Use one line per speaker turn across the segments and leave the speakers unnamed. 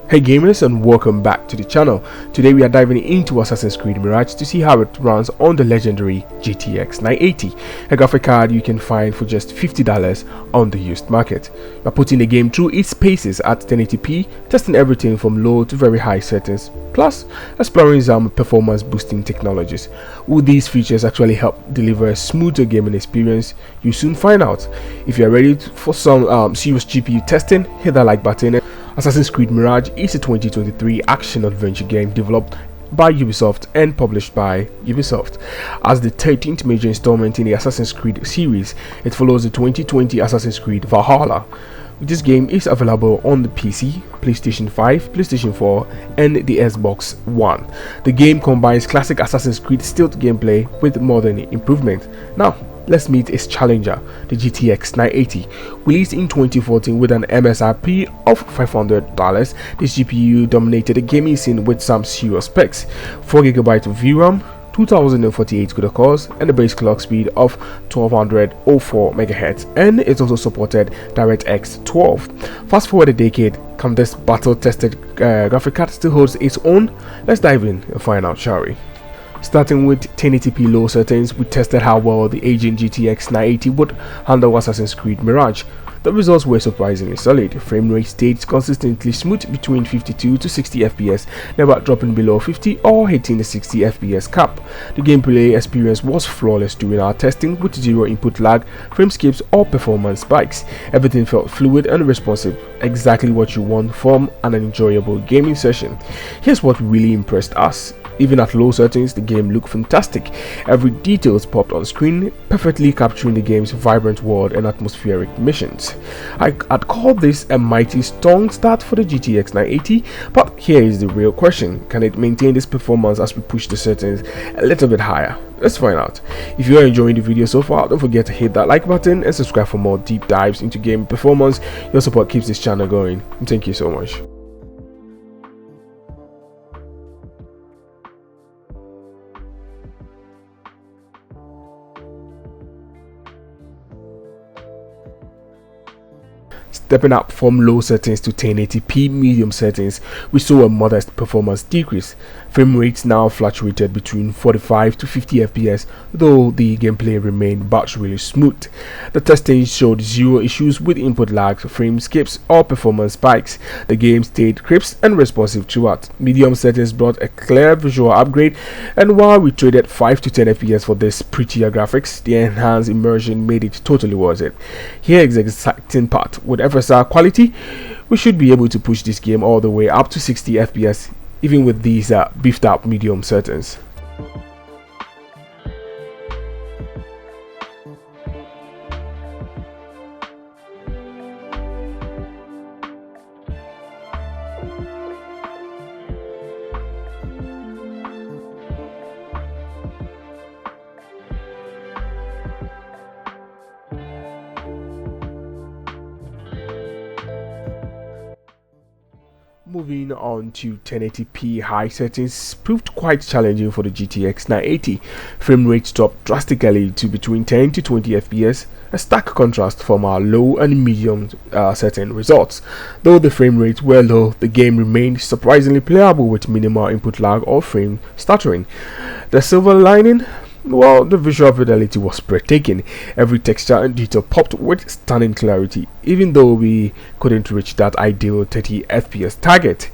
Hey gamers, and welcome back to the channel. Today we are diving into Assassin's Creed Mirage to see how it runs on the legendary GTX 980, a graphic card you can find for just $50 on the used market. We are putting the game through its paces at 1080p, testing everything from low to very high settings, plus exploring some performance boosting technologies. Will these features actually help deliver a smoother gaming experience? You soon find out. If you are ready for some serious GPU testing, hit that like button. Assassin's Creed Mirage is a 2023 action-adventure game developed by Ubisoft and published by Ubisoft. As the 13th major installment in the Assassin's Creed series, it follows the 2020 Assassin's Creed Valhalla. This game is available on the PC, PlayStation 5, PlayStation 4, and the Xbox One. The game combines classic Assassin's Creed stealth gameplay with modern improvement. Now, let's meet its challenger, the GTX 980. Released in 2014 with an MSRP of $500, this GPU dominated the gaming scene with some serious specs: 4GB of VRAM, 2048 CUDA cores, and a base clock speed of 1204 MHz, and it also supported DirectX 12. Fast forward a decade, can this battle-tested graphic card still holds its own? Let's dive in and find out, shall we? Starting with 1080p low settings, we tested how well the aging GTX 980 would handle Assassin's Creed Mirage. The results were surprisingly solid. Frame rate stayed consistently smooth between 52 to 60 FPS, never dropping below 50 or hitting the 60 FPS cap. The gameplay experience was flawless during our testing, with zero input lag, frame skips or performance spikes. Everything felt fluid and responsive, exactly what you want from an enjoyable gaming session. Here's what really impressed us. Even at low settings, the game looked fantastic. Every detail popped on screen, perfectly capturing the game's vibrant world and atmospheric missions. I'd call this a mighty strong start for the GTX 980, but here is the real question: can it maintain this performance as we push the settings a little bit higher? Let's find out. If you are enjoying the video so far, don't forget to hit that like button and subscribe for more deep dives into game performance. Your support keeps this channel going. Thank you so much. Stepping up from low settings to 1080p medium settings, we saw a modest performance decrease. Frame rates now fluctuated between 45 to 50 FPS, though the gameplay remained really smooth. The testing showed zero issues with input lag, frame skips or performance spikes. The game stayed crisp and responsive throughout. Medium settings brought a clear visual upgrade, and while we traded 5 to 10 FPS for this prettier graphics, the enhanced immersion made it totally worth it. Here is the exciting part: with FSR quality, we should be able to push this game all the way up to 60 FPS, even with these beefed up medium settings. Moving on to 1080p high settings proved quite challenging for the GTX 980. Frame rates dropped drastically to between 10 to 20 FPS, a stark contrast from our low and medium setting results. Though the frame rates were low, the game remained surprisingly playable with minimal input lag or frame stuttering. The silver lining? Well, the visual fidelity was breathtaking. Every texture and detail popped with stunning clarity, even though we couldn't reach that ideal 30 FPS target.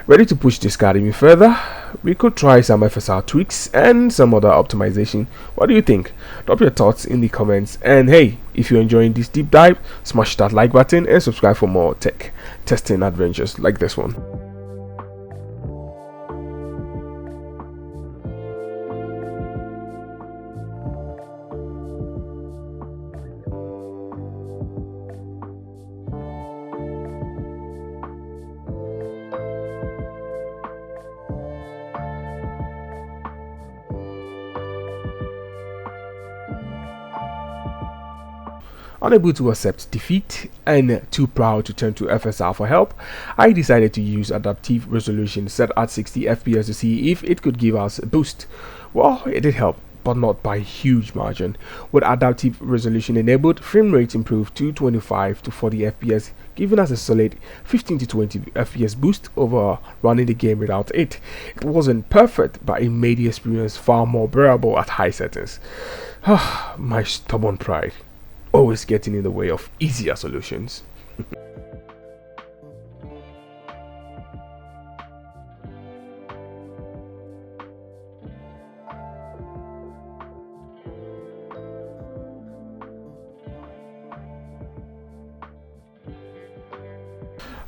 Ready to push this card even further? We could try some FSR tweaks and some other optimization. What do you think? Drop your thoughts in the comments, and hey, if you're enjoying this deep dive, smash that like button and subscribe for more tech testing adventures like this one. Unable to accept defeat and too proud to turn to FSR for help, I decided to use adaptive resolution set at 60 FPS to see if it could give us a boost. Well, it did help, but not by a huge margin. With adaptive resolution enabled, frame rate improved to 25 to 40 FPS, giving us a solid 15 to 20 FPS boost over running the game without it. It wasn't perfect, but it made the experience far more bearable at high settings. My stubborn pride, always getting in the way of easier solutions.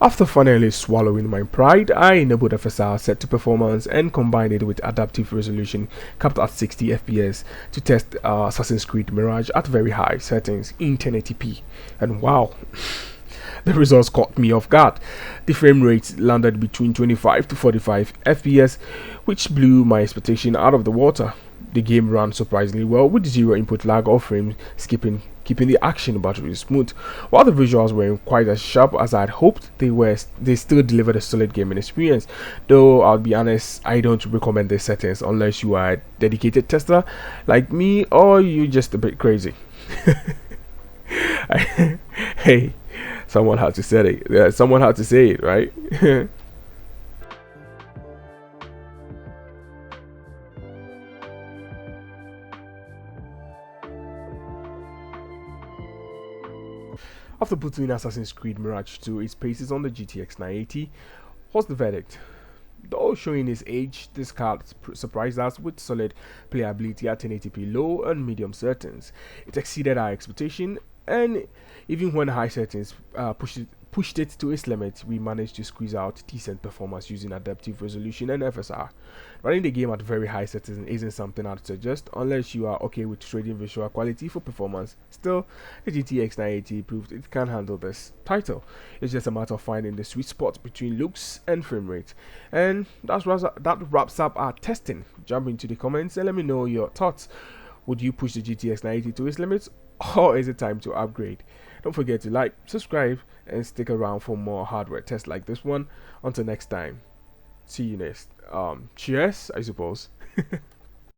After finally swallowing my pride, I enabled FSR set to performance and combined it with adaptive resolution capped at 60 FPS to test Assassin's Creed Mirage at very high settings in 1080p. And wow, the results caught me off guard. The frame rate landed between 25 to 45 FPS, which blew my expectation out of the water. The game ran surprisingly well with zero input lag or frame skipping, keeping the action battery smooth. While the visuals weren't quite as sharp as I'd hoped, they still delivered a solid gaming experience. Though I'll be honest, I don't recommend these settings unless you are a dedicated tester like me or you're just a bit crazy. Hey, someone had to say it. Someone had to say it, right? After putting Assassin's Creed Mirage to its paces on the GTX 980, what's the verdict? Though showing its age, this card surprised us with solid playability at 1080p low and medium settings. It exceeded our expectation, and even when high settings pushed it to its limit, we managed to squeeze out decent performance using adaptive resolution and FSR. Running the game at very high settings isn't something I'd suggest unless you are okay with trading visual quality for performance. Still, the GTX 980 proved it can handle this title. It's just a matter of finding the sweet spot between looks and frame rate. And that wraps up our testing. Jump into the comments and let me know your thoughts. Would you push the GTX 980 to its limits, or is it time to upgrade? Don't forget to like, subscribe, and stick around for more hardware tests like this one. Until next time, see you next. Cheers, I suppose.